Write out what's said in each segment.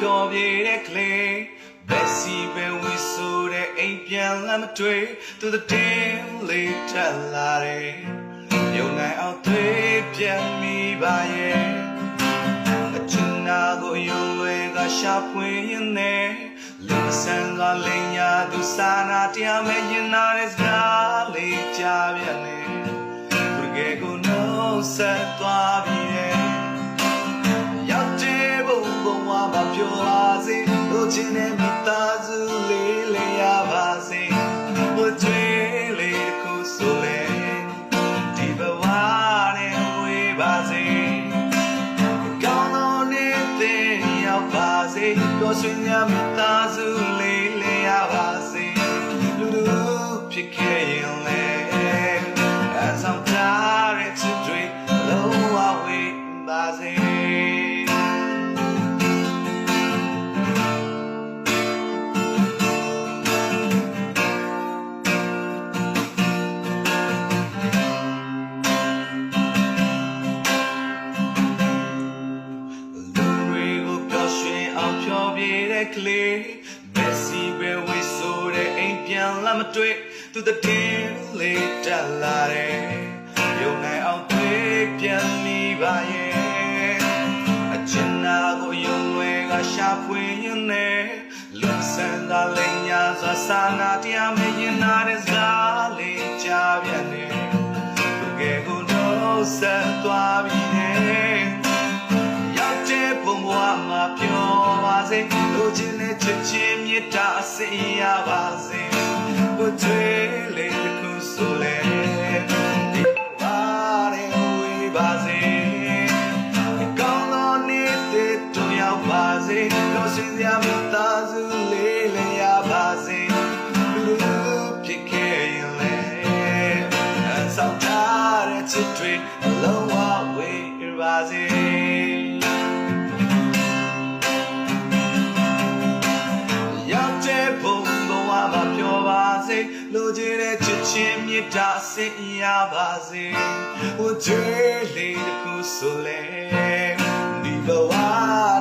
ဖြောပြေတဲ့ကလေးဘယ်စီပဲဝီဆိုတဲ့အိမ်ပြန်လာမတွေ့သူတဲ့တင်းလေးထလာတယ်မြုံနိုင်အောင်သွေးပြန်မိပါရဲ့အချင်နာကိုယုံလွယ်ကရှာဖွေရင်နဲ့လူဆန်းကလိန်ညာသူစာနာတရားမဲ့ရင်နာတဲ့စကားလေးကြားပြန်နေသူကဲကိုနှုတ်ဆက်သွားပြီရောက်တဲ့ဘုံဘဝမှာပြောပါစေလို့ချင်တဲ့မိသားစုလေးလေးရပါစေဘုရားလေးခုဆိုလေဒီဘဝနဲ့ဝေးပါစေကောင်းသောနေ့ရောက်ပါစေပြောဆွေးများမိသားစုလေးလေးရပါစေလူလူဖြစ်ခဲ့ရင်လေအဆောင်ထားတဲ့ချစ်တွေလုံးဝဝေးပါစေဖြောပြေတဲ့ကလေးဘယ်စီပဲဝေဆိုတဲ့အိမ်ပြန်လာမတွေ့သူတဲ့တင်းလေးတက်လာတယ်ယုံနိုင်အောင်သွေးပြန်မိပါရဲ့အချင်နာကိုယုံလွယ်ကရှာဖွေရင်နဲ့လူဆန်းကလိန်ညာစွာစာနာတရားမရင်နာတဲ့ဇာလေးကြားပြန်တယ်သူကဲကိုနှုတ်ဆက်သွားပြီနဲ့ရောက်တဲ့ဘုံဘဝမှာပြောပါစေလိုချင်တဲ့ချစ်ချင်းမြတ်တာအစင်ရပါစေဘုရားလေးတစ်ခုဆိုလေဒီပါရဲ့ဝေးပါစေကောင်းသောနေ့တွေတို့ရောက်ပါစေလို့စင်ရမိသားစုလေးလေးရပါစေလူလူဖြစ်ခဲ့ရင်လေအဆောင်ထားတဲ့ချစ်တွေလုံးဝဝေးပါစေလိုချင်တဲ့ချစ်ချင်းမြတ်တာအစင်ရပါစေဝတ်ကြွေးလေးတစ်ခုဆိုလေဒီဘဝ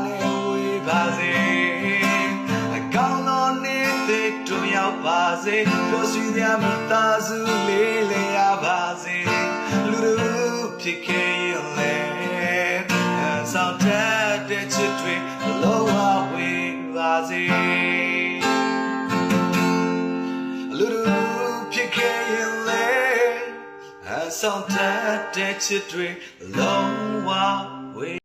နဲ့ဝေးပါစေအကောင်းသောနေ့တွေတို့ရောက်ပါစေတို့ရှိကြမိသားစုလေးလေးရပါစေလူတို့ဖြစ်ခဲ့ရင်လေဆောင်တဲ့ချစ်တွေလုံးဝဝေးပါစေလူတို့ဖြစ်ခဲ့ရင်လေအဆောင်တဲ့ချစ်တွေလုံးဝဝေး